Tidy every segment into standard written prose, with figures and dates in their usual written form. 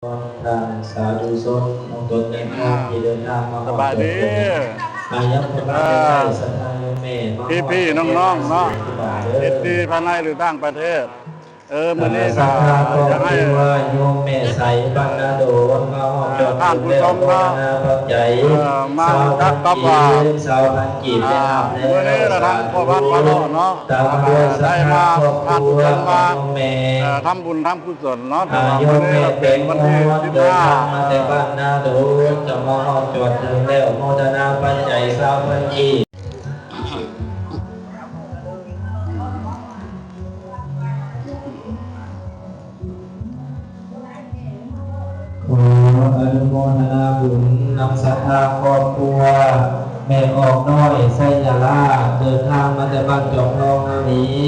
ทางสาธุชนของตนเองที่เดินทางมาสบายดีอายัพระได้สัทธาโยเมพี่น้องๆเนาะเฮ็ดดีภายในหรือต่างประเทศมื้อนี้ก็จะให้โยมเมใสบรรณาโดนมาหอบจด ท่านผู้ชมเนาะมาจักกับว่าสาวพันกีบได้รับแล้ว มื้อนี้เราทำพ่อบ้านพ่อโลกเนาะได้มาท่านผู้ชมมาทำบุญทำกุศลเนาะโยมเมเป็นวันที่15มาแต่บ้านนาโดนจะมาหอบจดถึงแล้วโมทนาปัจจัยสาวพันกีบขออนุโมทนาบุญนำศรัทธาครอบครัวแม่ออกน้อยไสยาลาเดินทางมาแต่บ้านจอมทองนี้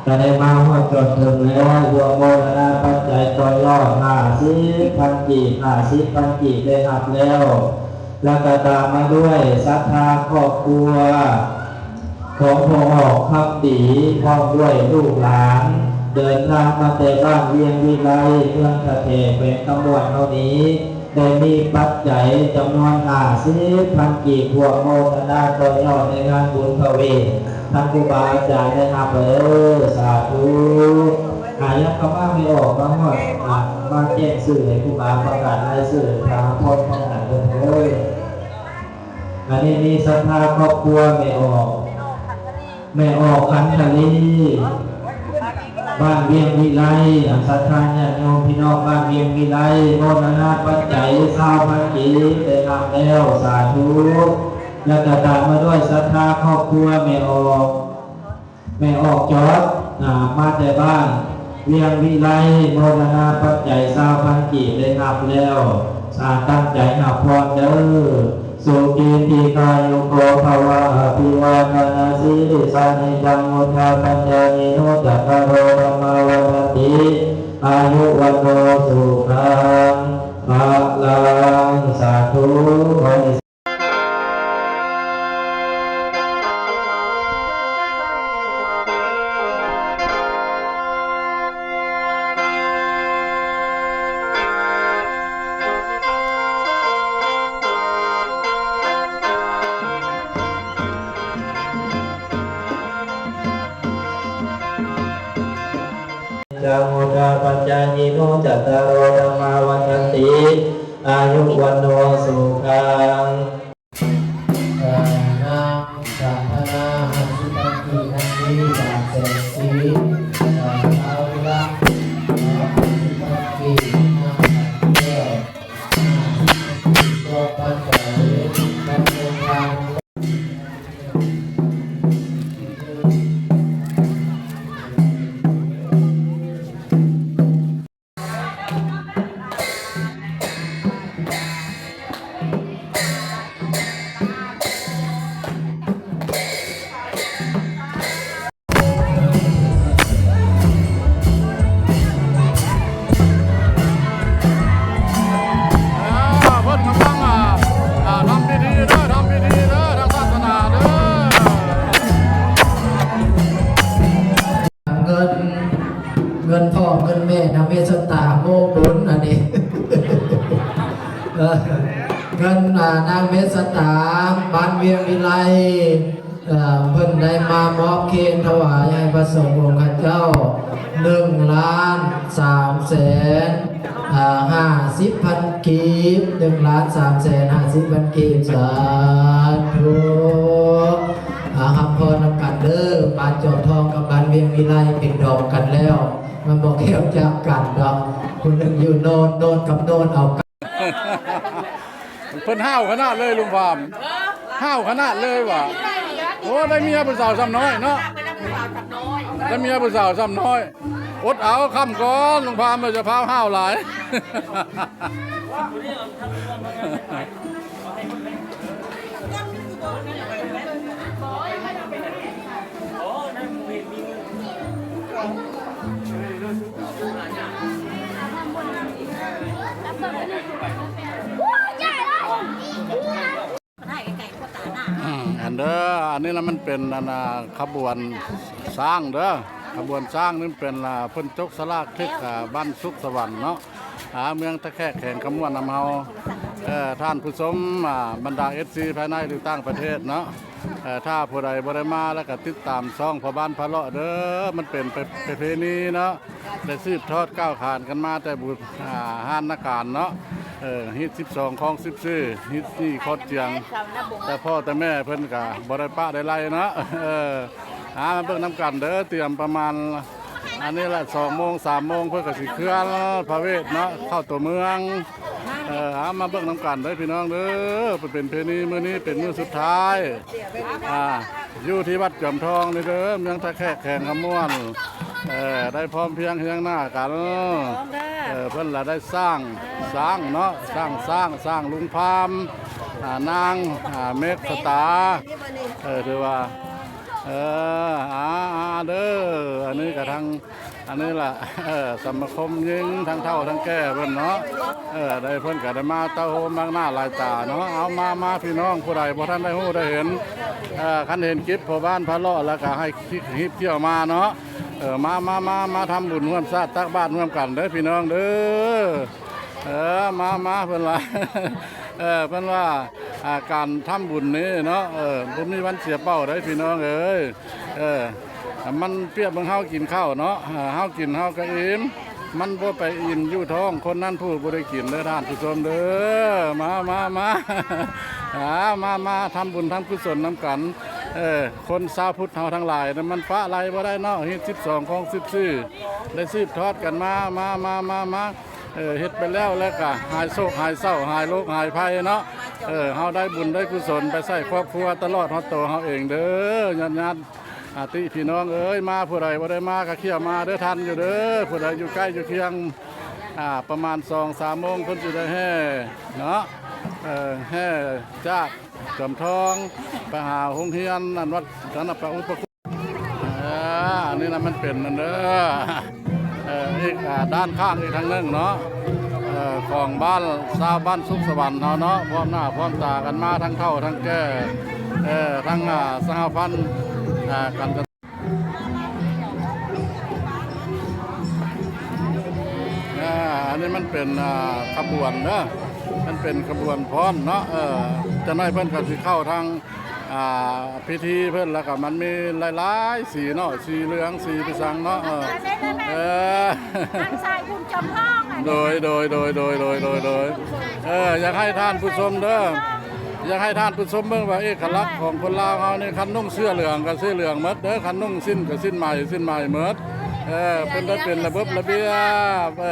จะได้มาฮอดจอดถึงแล้วรวมโมทนาปัจจัยต่อยอด50,000 กีบ50,000 กีบได้หับแล้วแล้วก็ตามมาด้วยศรัทธาครอบครัวของพ่อออกคำดีพร้อมด้วยลูกหลานเดินทางมาแต่บ้านเวียงวิไลเมืองตะเทเป็นตำบลเท่านี้ได้มีปัจจัยจำนวน50,000 กีบพวกโมทนาต่อยอดในงานบุญพระเวทท่านครูบาอาจารย์ได้รับสาธุอายักขมาไม่ออกมาหมดมาแจ้งสื่อให้ครูบาประกาศรายสื่อทางพ้นของหนังเลยอันนี้มีศรัทธาครอบครัวไม่ออกคันทลีบ้านเวียงวิไลศรัทธาญาติโยมพี่น้องบ้านเวียงวิไลโมทนาปัจจัย20,000 กีบได้รับแล้วสาธุแล้วก็ตามมาด้วยศรัทธาครอบครัวไม่ออกจอดมาแต่บ้านเวียงวิไลโมทนาปัจจัย20,000 กีบได้รับแล้วตั้งใจนับพรเด้อสุขีติกายุโกภวะอภิวาทนาสีริสานิจังมุทาปัญญานิโนจัตตารโรธรรมวัฏฏิอายุวันโนสุขังภะลังสาธุขอจังมุทาปัญญาญิโนจัตตารโรธรรมาวัฏฏติอายุวันโนสุขังนาสัพพนาหันสุตังกีนันติสัพเสสีอาวิระสุตังกีนาสัพเทโตปัจจัยปัจจัยเงินพ่อเงินแม่นำเวสตาโมบุญอันนี้เงินนางเวสตาบ้านเวียงวิไลเพิ่นได้มามอบเคนถวายให้พระสงฆ์องค์เจ้า1,350,000 กีบ1,350,000 กีบสาธุหับพรนำกันเด้อปานจอมทองกับบ้านเวียงวิไลเป็นดอกกันแล้วมันบอกเกี่ยวจากกันดอกคนหนึ่งอยู่โนนกับโนนเอากันเพิ่นห้าวขนาดเลยลุงพามห้าวขนาดเลยว่ะโอ้ได้เมียผู้สาวซ้ำน้อยเนาะได้เมียผู้สาวซ้ำน้อยอดเอาคำก่อนลุงพามมันจะพาห้าวหลายอันเด้ออันนี้แล้วมันเป็นขบวนสร้างเด้อขบวนสร้างนี่เป็นเพิ่นจกสลากทึกบ้านสุขสวรรค์เนาะ หาเมืองตะแคกแข่งขมวนนำเฮาท่านผู้ชมบรรดา FC ภายในหรือต่างประเทศเนาะถ้าผู้ใดบ่ได้มาแล้วก็ติดตามช่องพ่อบ้านพระเลาะเด้อมันเป็นประเพณีเนาะได้สืบทอดก้าวขานกันมาแต่บุตรห้านนาการเนาะฮิต12ของ14ฮิตนี่คอดเจียงแต่พ่อแต่แม่เพิ่นก็บ่ได้ปะได้ไล่เนาะหามาเบิ่งน้ำกันเด้อเตรียมประมาณอันนี้แหละ2 โมง 3 โมงเพื่อกับสิเคลื่อนพระเวทเนาะเข้าตัวเมืองหามาเบิ่งน้ำกันเด้อพี่น้องเด้อเป็นเพลนี้มื้อนี้เป็นมื้อสุดท้ายอยู่ที่วัดจอมทองนี่เด้อเมืองตะแคกแข่งขมวนได้พร้อมเพียงเฮียงหน้ากันเพิ่นละได้สร้างเนาะสร้างลุงพามนางเมฆสตาถือว่าเด้ออันนี้กับทางอันนี้ล่ะสมาคมยิงทางเท่าทางแก่เพิ่นเนาะได้เพิ่นก็ได้มาเต้าโฮมบางหน้าหลายตาเนาะเอามาพี่น้องผู้ใดบ่ทันได้ฮู้ได้เห็นคันเห็นคลิปพ่อบ้านพระเลาะแล้วก็ให้คลิปเที่ยวมาเนาะมาทำบุญร่วมชาติตักบาตรร่วมกันเด้อพี่น้องเด้อมาเพิ่นว่าเพิ่นว่าการทำบุญนี้เนาะบ่มีวันเสียเป้าได้พี่น้องเอ้ยมันเปรียบเหมือนเฮากินข้าวเนาะเฮากินเฮาก็อิ่มมันบ่ไปอิ่มอยู่ท้องคนนั้นผู้บ่ได้กินเด้อท่านผู้ชมเด้อมาทำบุญทำกุศลนำกันคนชาวพุทธเฮาทั้งหลายนั้นมันฟ้าไหลบ่ได้เนาะฮิต12ของ14ได้สืบทอดกันมาเฮ็ดไปแล้วก็หายโศกหายเศร้าหายโรคหายภัยเนาะเฮาได้บุญได้กุศลไปใส่ครอบครัวตลอดฮอดโตเฮาเองเด้อญาติติพี่น้องเอ้ยมาผู้ใดบ่ได้มาก็เขี่ยวมาเด้อทันอยู่เด้อผู้ใดอยู่ใกล้อยู่เคียงประมาณ 2-3 โมงเพิ่นสิได้แห่เนาะแห่จากจอมทองไปหาโรงเรียนอันวัดสันปะอุปคุอันนี้นะมันเป็นนั่นเด้ออีกด้านข้างอีกทางนึงเนาะของบ้านชาวบ้านสุขสวรรค์เนาะพร้อมหน้าพร้อมตากันมาทั้งเฒ่าทั้งแก่ทั้งสหพันธ์กันอันนี้มันเป็นขบวนเนาะมันเป็นขบวนพร้อมเนาะจะน้อยเพิ่นก็สิเข้าทางพิธีเพิ่นแล้วก็มันมีหลายๆสีเนาะสีเหลืองสีพิสังเนาะทางสายบุญจอมทองโดยอยากให้ท่านผู้ชมเด้ออยากให้ท่านผู้ชมเบิ่งว่าเอกลักษณ์ของคนลาวเฮานี่คันนุ่งเสื้อเหลืองก็เสื้อเหลืองหมดเด้อคันนุ่งสิ้นก็สิ้นใหม่หมดเป็นได้เป็นระบบระเบียบ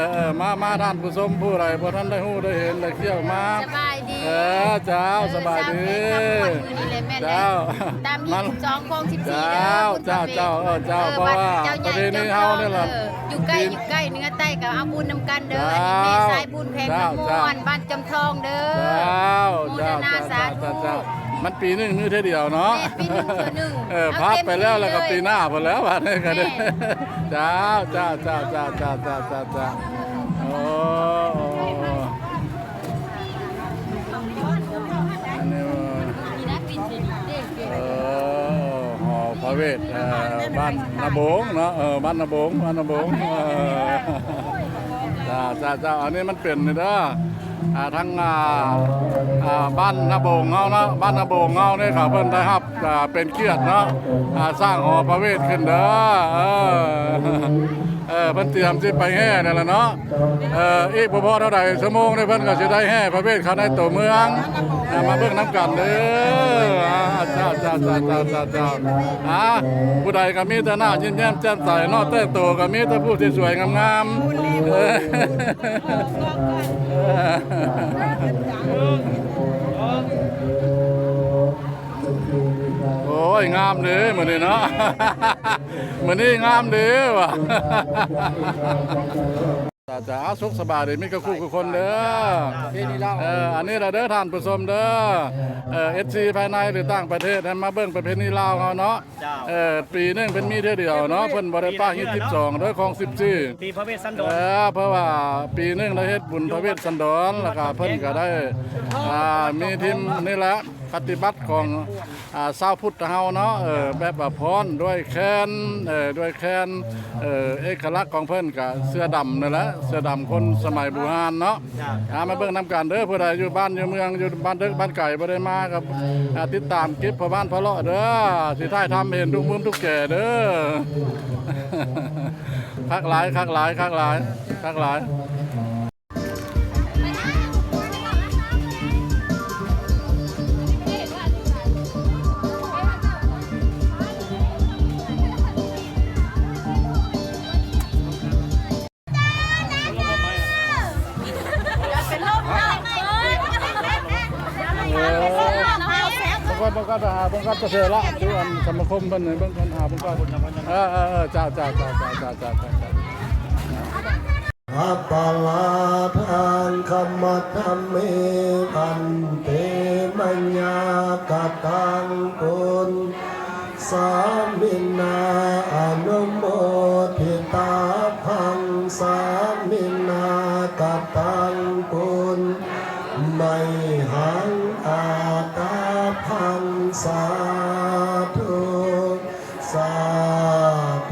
มาท่านผู้ชมผู้ใดบ่ทันได้ฮู้ได้เห็นได้เที่ยวมาสบายดีเจ้าสบายดีเจ้าตาม22ของ14เด้อเจ้าเพราะว่าประเพณีเฮานี่ล่ะอยู่ใกล้เนื้อใต้ก็เอาบุญนำกันเด้ออันนี้แม่สายบุญแพงขมวนบ้านจอมทองเด้อโมทนาสาธุมันปีนึงมื้อเท่าเดียวเนาะปีนึงเทื่อนึงพักไปแล้วก็ปีหน้าพุ่นแล้วว่าได้ก็ได้เจ้าโอ้อันนี้หอพระเวทบ้านนาโบงเนาะบ้านนาโบงเจ้าอันนี้มันเป็นนี่เด้อทั้งบ้านนาโบงเฮาเนาะบ้านนาโบงเฮานี่ครับเพิ่นได้รับเป็นเกียรติเนาะสร้างหอพระเวทขึ้นเด้อเพิ่นเตรียมสิไปแห่นั่นล่ะเนาะอีกบ่พอเท่าใดชั่วโมงนี่เพิ่นก็สิได้แห่พระเวทเข้าในตัวเมืองมาเบิ่งน้ำกันเด้อเจ้าผู้ใดก็มีแต่หน้ายิ้มแย้มแจ่มใสเนาะแต่โตก็มีแต่ผู้ที่สวยงามโอ้ยงามเด้อมื้อนี้เนาะมื้อนี้งามเด้อว่ะจะสุขสบายดีมีกับคู่กับคนเด้ออันนี้เราเด้อท่านผู้ชมเด้อSC ภายในหรือต่างประเทศมาเบิ่งประเพณีลาวเฮาเนาะปีนึงเป็นมีเท่าเดียวเนาะเพิ่นบ่ได้ป้าฮิต12เด้อของ14ปีพระเวสสันดรเพราะว่าปีนึงได้เฮ็ดบุญพระเวสสันดรแล้วก็เพิ่นก็ได้มีทีมนี่แหละ ปฏิบัติของชาวพุทธเฮาเนาะแบบว่าพรด้วยแคนด้วยแคนเอกลักษณ์ของเพิ่นก็เสื้อดำนั่นแหละเสื้อดำคนสมัยโบราณเนาะมาเบิ่งนํกันเด้อผู้ใดอยู่บ้านอยู่เมืองอยู่บ้านเด็กบ้านไก่บ่ได้มาครับติดตามคลิปพ่อบ้านพ่อเลาะเด้อสิถ่ายทำเห็นทุกมุมทุกแก่เด้อคักหลายคักหลายคักหลายคักหลายบางคนหาบางคนจะเสือละดูอันสมาคมเป็นบางคนหาบางคนจ้าอัปปาลาทานคำมัตเมพันเตมัญญากตังกุลสามินาอนุโมทิตาพังสามินากตังกุลไมหังอาตาพังสาธุสา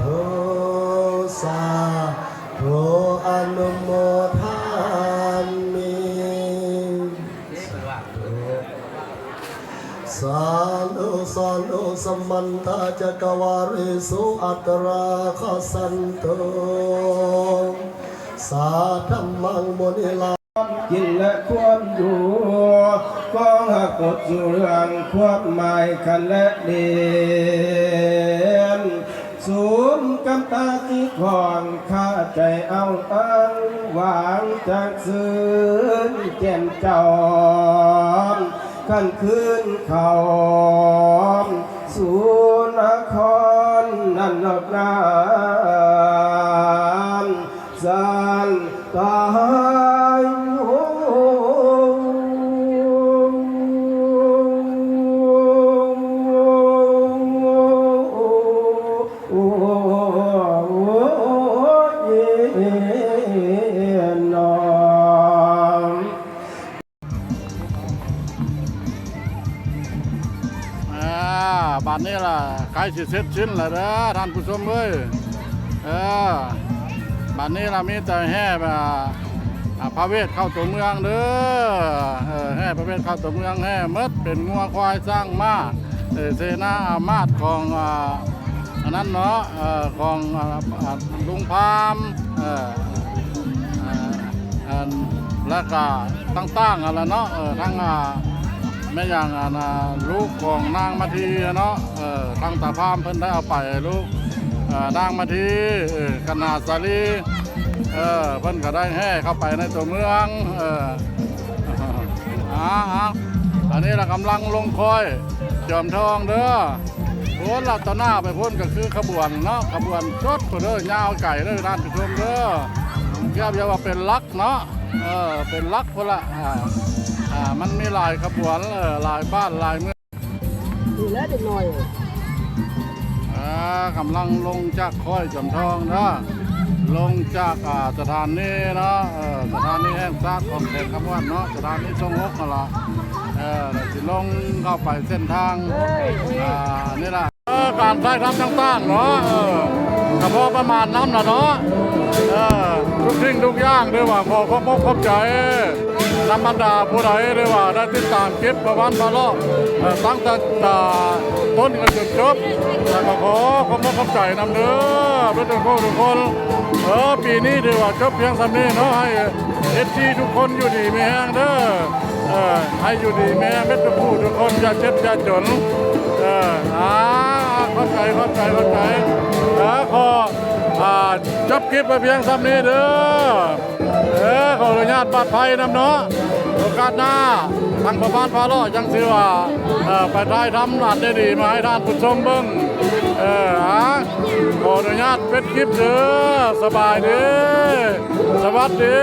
ธุสาธุอนุโมทามิสาธุสมันตาจักวาริสุอัตราคสันโตสาธัมมังมุนิลากินและควรอยู่ก็หักกดสู่เรื่องควบหมายกันและเดียนสูมกำตาที่ก่อนข้าใจเอาอังหวางจากซื้นแก่นเจ้าขันคืนเขาสู่นครนันนกนามสานตายบ้านนี้ล่ะใกล้สิเสร็จสิ้นแล้วเด้อท่านผู้ชมเอ้ยบ้านนี้ล่ะมีแต่แห่พระเวทเข้าตัวเมืองเด้อแห่พระเวทเข้าตัวเมืองแห่มดเป็นงัวควายสร้างม้าเสนาอามาตย์ของอันนั้นเนาะของลุงพามแล้วก็ตั้งๆอะไรเนาะทั้งแม่อย่างลูกของนางมาทีเนาะทางตาพามเพิ่นได้เอาไปลูกนางมาทีกนาสาลีเพิ่นก็ได้แห่เข้าไปในตัวเมืองอันนี้เรากำลังลงคอยจอมทองเด้อพ้นลัตนาไปพ้นก็คือขบวนเนาะขบวนชดเด้อยาวไก่เด้อด้านผู้ชมเด้อเรียกว่าเป็นลักเนาะเป็นลักพละมันมีหลายขบวนหลายบ้านหลายเมืองดีแล้วเด็กน้อยกำลังลงจากค่อยจำทองนะลงจากสถานีเนาะสถานีแห่งชาติของเขตคำวันเนาะสถานีทรงฮกนั่นละจะลงเข้าไปเส้นทางนี่แหละการใช้ทำต่างๆเนาะกระเพาะประมาณน้ำนะเนาะทุกสิ่งทุกอย่างด้วยว่าขอบใจธรรมดาผู้ใดด้วยว่าได้ติดตามคลิปประวันมาล้อตั้งแต่ต้นกันจนจบแต่ก็ขอบใจนำเด้อทุกคนปีนี้ด้วยว่าจบเพียงสำนี้เนาะให้ทุกคนอยู่ดีมีแห้งเด้อให้อยู่ดีมีแห้งเม็ดทุกคนอย่าเจ็บอย่าจนเข้าใจขอจบคลิปไปเพียงสำนี้เด้อขออนุญาตปลอดภัยนำเนาะโอกาสหน้าทางประพานพาล้อยังเชื่อว่าไปได้ทำอันได้ดีมาให้ท่านผู้ชมเบิ่งขออนุญาตเป็นคลิปเด้อสบายดีสวัสดี